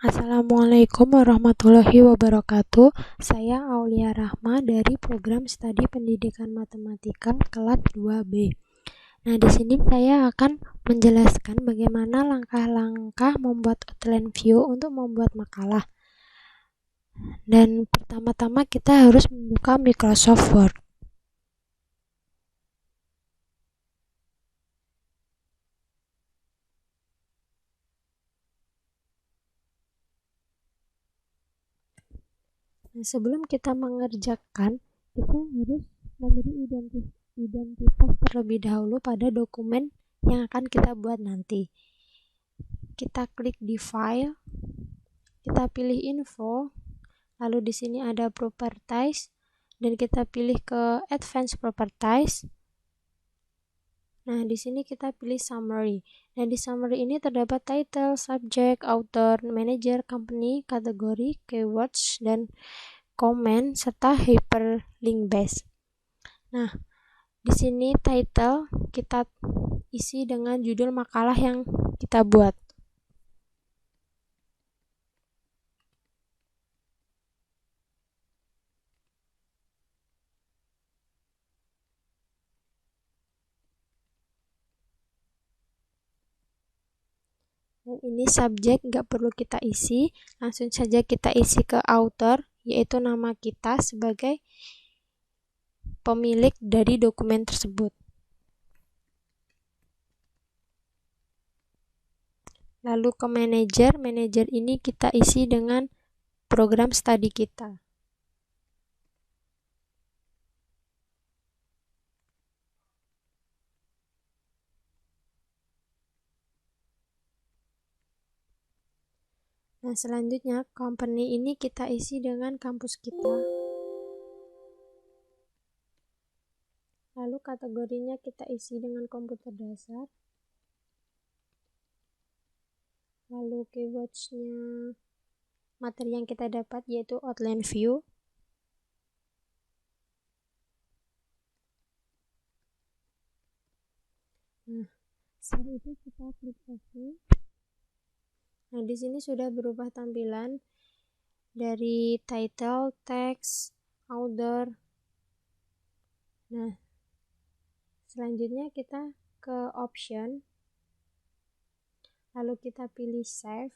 Assalamualaikum warahmatullahi wabarakatuh. Saya Aulia Rahma dari program Studi Pendidikan Matematika kelas 2B. Nah, di sini saya akan menjelaskan bagaimana langkah-langkah membuat outline view untuk membuat makalah. Dan pertama-tama kita harus membuka Microsoft Word. Nah, sebelum kita mengerjakan, kita harus memberi identitas terlebih dahulu pada dokumen yang akan kita buat nanti. Kita klik di file, kita pilih info, lalu di sini ada properties dan kita pilih ke advanced properties. Nah, di sini kita pilih summary. Nah, di summary ini terdapat title, subject, author, manager, company, kategori, keywords, dan comment serta hyperlink base. Nah, di sini title kita isi dengan judul makalah yang kita buat. Dan ini subjek nggak perlu kita isi, langsung saja kita isi ke author, yaitu nama kita sebagai pemilik dari dokumen tersebut. Lalu ke manajer ini kita isi dengan program studi kita. Nah, selanjutnya company ini kita isi dengan kampus kita. Lalu kategorinya kita isi dengan komputer dasar. Lalu keywords-nya materi yang kita dapat yaitu outline view. Nah, setelah itu kita klik OK. Nah, di sini sudah berubah tampilan dari title, text, author. Nah, selanjutnya kita ke option. Lalu kita pilih save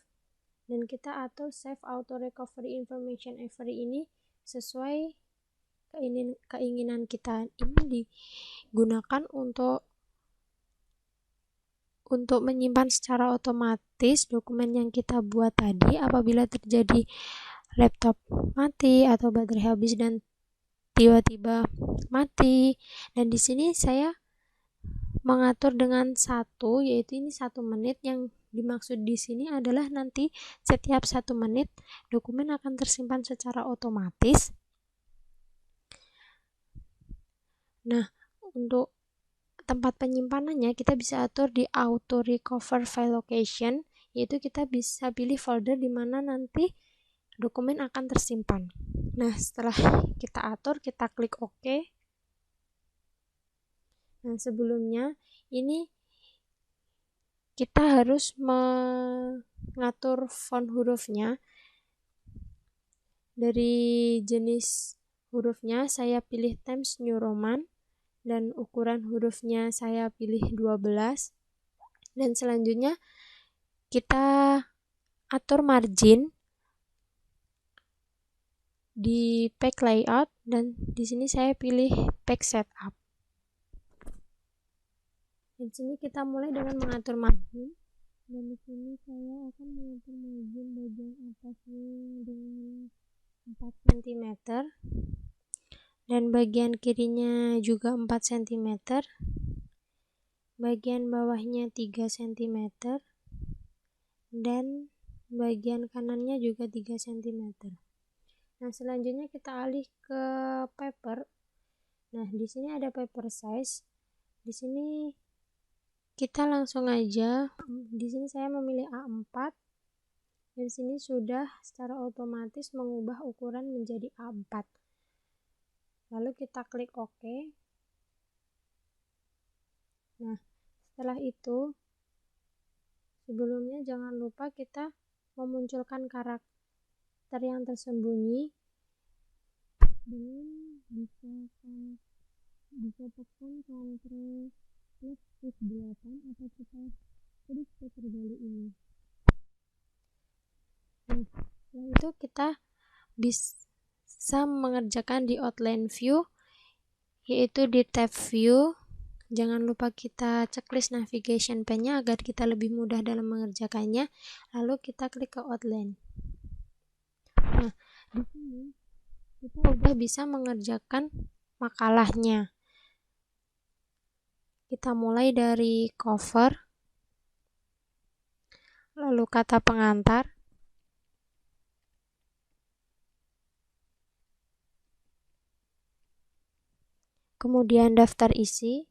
dan kita atur save auto recovery information every ini sesuai keinginan kita. Ini digunakan untuk menyimpan secara otomatis dokumen yang kita buat tadi apabila terjadi laptop mati atau baterai habis dan tiba-tiba mati. Dan di sini saya mengatur dengan satu, yaitu ini 1 menit. Yang dimaksud di sini adalah nanti setiap 1 menit dokumen akan tersimpan secara otomatis. Nah, untuk tempat penyimpanannya kita bisa atur di auto recover file location, yaitu kita bisa pilih folder di mana nanti dokumen akan tersimpan. Nah, setelah kita atur, kita klik OK. Nah, sebelumnya ini kita harus mengatur font hurufnya. Dari jenis hurufnya saya pilih Times New Roman. Dan ukuran hurufnya saya pilih 12. Dan selanjutnya kita atur margin di page layout dan di sini saya pilih page setup. Di sini kita mulai dengan mengatur margin. Dan di sini saya akan mengatur margin bagian atasnya dengan 4 cm. Dan bagian kirinya juga 4 cm, bagian bawahnya 3 cm, dan bagian kanannya juga 3 cm. Nah, selanjutnya kita alih ke paper. Nah, di sini ada paper size. Di sini kita langsung aja. Di sini saya memilih A4. Dan sini sudah secara otomatis mengubah ukuran menjadi A4. Lalu kita klik OK. Nah, setelah itu sebelumnya jangan lupa kita memunculkan karakter yang tersembunyi dengan bisa tekan Ctrl plus F8 atau kita klik ke terbalik ini. Nah, setelah itu kita bisa mengerjakan di outline view, yaitu di tab view. Jangan lupa kita checklist navigation pane-nya agar kita lebih mudah dalam mengerjakannya. Lalu kita klik ke outline. Nah, di sini kita udah bisa mengerjakan makalahnya. Kita mulai dari cover, lalu kata pengantar, kemudian daftar isi,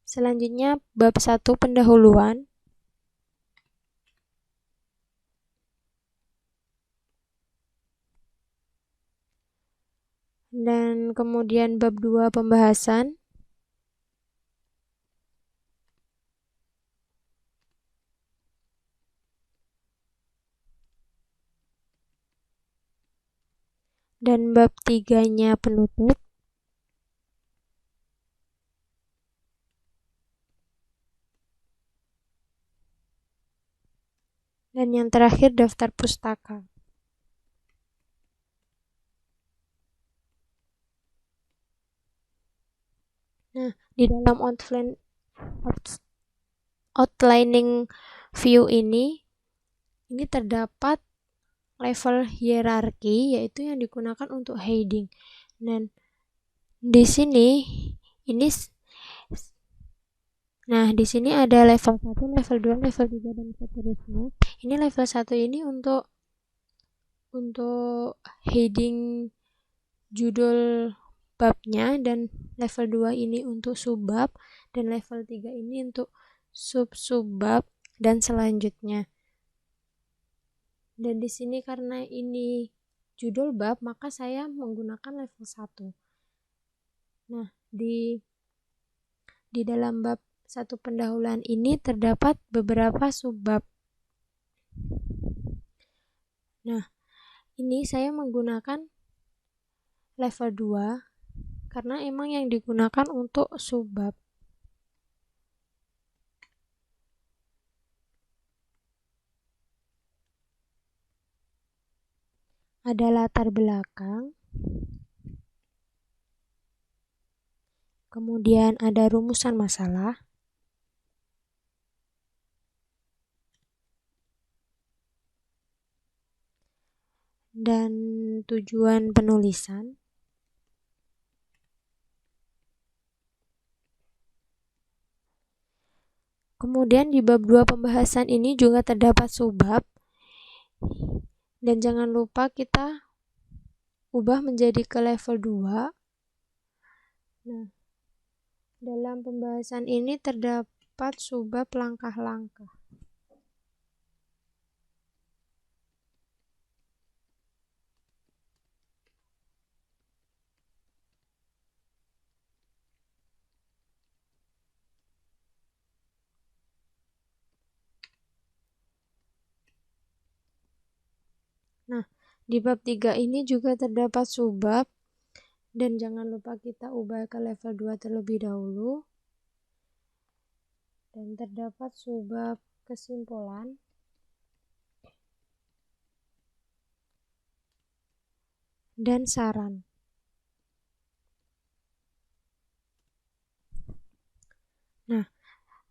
selanjutnya bab 1 pendahuluan, dan kemudian bab 2 pembahasan, dan bab 3-nya penutup, dan yang terakhir daftar pustaka. Nah, di dalam outlining view ini terdapat level hierarki, yaitu yang digunakan untuk heading. Dan di sini di sini ada level 1, level 2, level 3 dan seterusnya. Ini level 1 ini untuk heading judul babnya, dan level 2 ini untuk subbab, dan level 3 ini untuk sub-subbab dan selanjutnya. Dan di sini karena ini judul bab, maka saya menggunakan level 1. Nah, di dalam bab 1 pendahuluan ini terdapat beberapa subbab. Nah, ini saya menggunakan level 2 karena emang yang digunakan untuk subbab. Ada latar belakang, kemudian ada rumusan masalah, dan tujuan penulisan. Kemudian di bab 2 pembahasan ini juga terdapat subbab, dan jangan lupa kita ubah menjadi ke level 2. Nah, dalam pembahasan ini terdapat subbab langkah-langkah. Nah, di bab 3 ini juga terdapat subbab, dan jangan lupa kita ubah ke level 2 terlebih dahulu. Dan terdapat subbab kesimpulan, dan saran. Nah,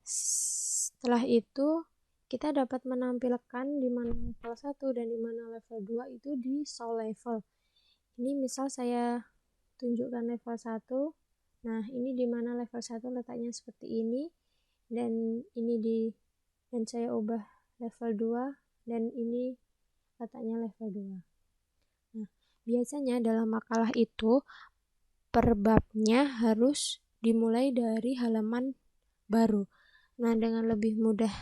setelah itu kita dapat menampilkan di mana level 1 dan di mana level 2 itu di show level. Ini misal saya tunjukkan level 1. Nah, ini di mana level 1 letaknya seperti ini, dan dan saya ubah level 2, dan ini letaknya level 2. Nah, biasanya dalam makalah itu per babnya harus dimulai dari halaman baru. Nah, dengan lebih mudah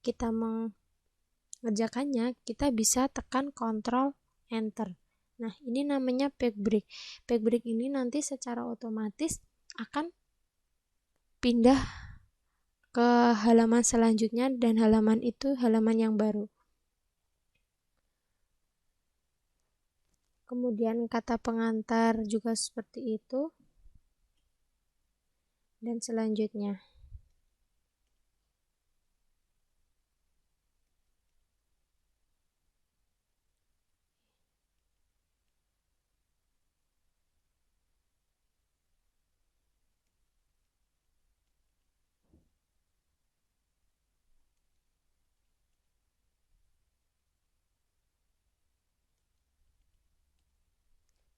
kita mengerjakannya, kita bisa tekan Ctrl Enter. Nah, ini namanya page break. Page break ini nanti secara otomatis akan pindah ke halaman selanjutnya dan halaman itu halaman yang baru. Kemudian kata pengantar juga seperti itu. Dan selanjutnya.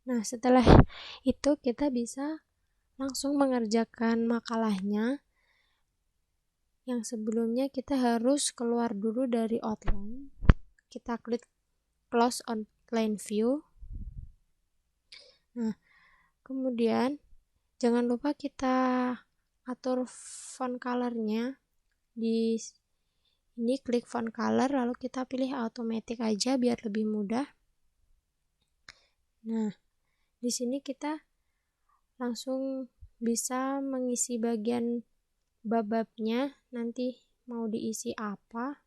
Nah, setelah itu kita bisa langsung mengerjakan makalahnya. Yang sebelumnya kita harus keluar dulu dari outline. Kita klik close outline view. Nah, kemudian jangan lupa kita atur font colornya. Di ini klik font color, lalu kita pilih automatic aja biar lebih mudah. Nah, di sini kita langsung bisa mengisi bagian bab-babnya, nanti mau diisi apa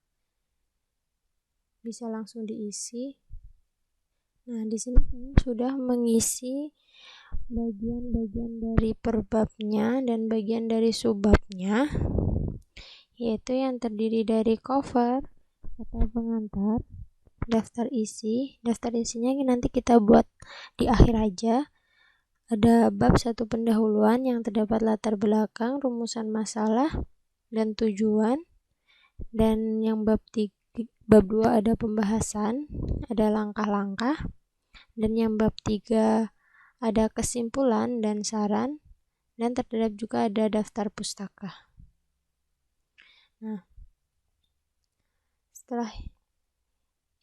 bisa langsung diisi. Nah, di sini saya sudah mengisi bagian-bagian dari perbabnya dan bagian dari subbabnya, yaitu yang terdiri dari cover atau pengantar, daftar isi. Daftar isinya nanti kita buat di akhir aja. Ada bab 1 pendahuluan yang terdapat latar belakang, rumusan masalah, dan tujuan. Dan yang bab 2 ada pembahasan, ada langkah-langkah. Dan yang bab 3 ada kesimpulan dan saran. Dan terdapat juga ada daftar pustaka. Nah, setelah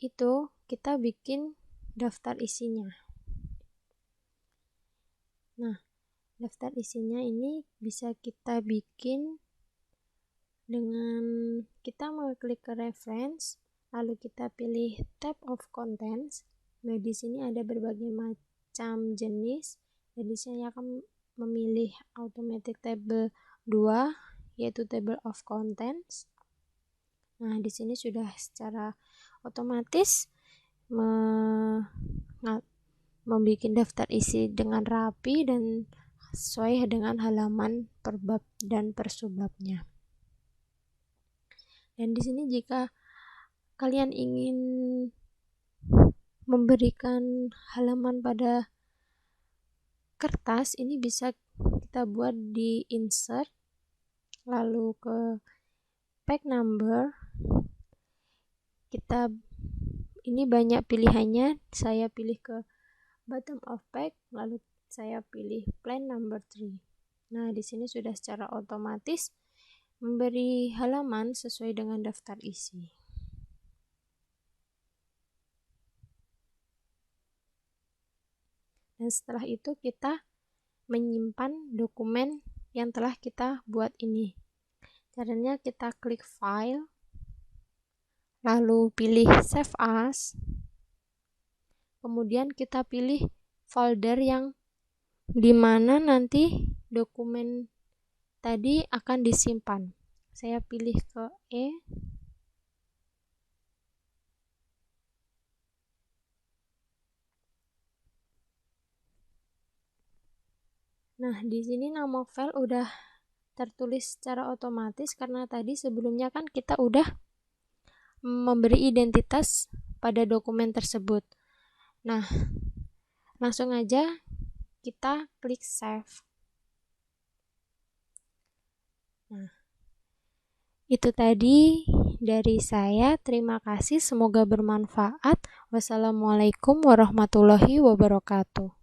itu kita bikin daftar isinya. Nah, daftar isinya ini bisa kita bikin dengan kita mengklik ke reference, lalu kita pilih tab of contents. Nah, di sini ada berbagai macam jenis. Jadi saya akan memilih automatic table 2, yaitu table of contents. Nah, di sini sudah secara otomatis membuat daftar isi dengan rapi dan sesuai dengan halaman per bab dan per subbabnya. Dan di sini jika kalian ingin memberikan halaman pada kertas, ini bisa kita buat di insert, lalu ke page number. Ini banyak pilihannya, saya pilih ke bottom of page, lalu saya pilih plan number 3. Nah, di sini sudah secara otomatis memberi halaman sesuai dengan daftar isi. Dan setelah itu kita menyimpan dokumen yang telah kita buat ini. Caranya kita klik file, lalu pilih save as, kemudian kita pilih folder yang dimana nanti dokumen tadi akan disimpan. Saya pilih ke E. Nah, di sini nama file udah tertulis secara otomatis karena tadi sebelumnya kan kita udah memberi identitas pada dokumen tersebut. Nah, langsung aja kita klik save. Nah, itu tadi dari saya. Terima kasih, semoga bermanfaat. Wassalamualaikum warahmatullahi wabarakatuh.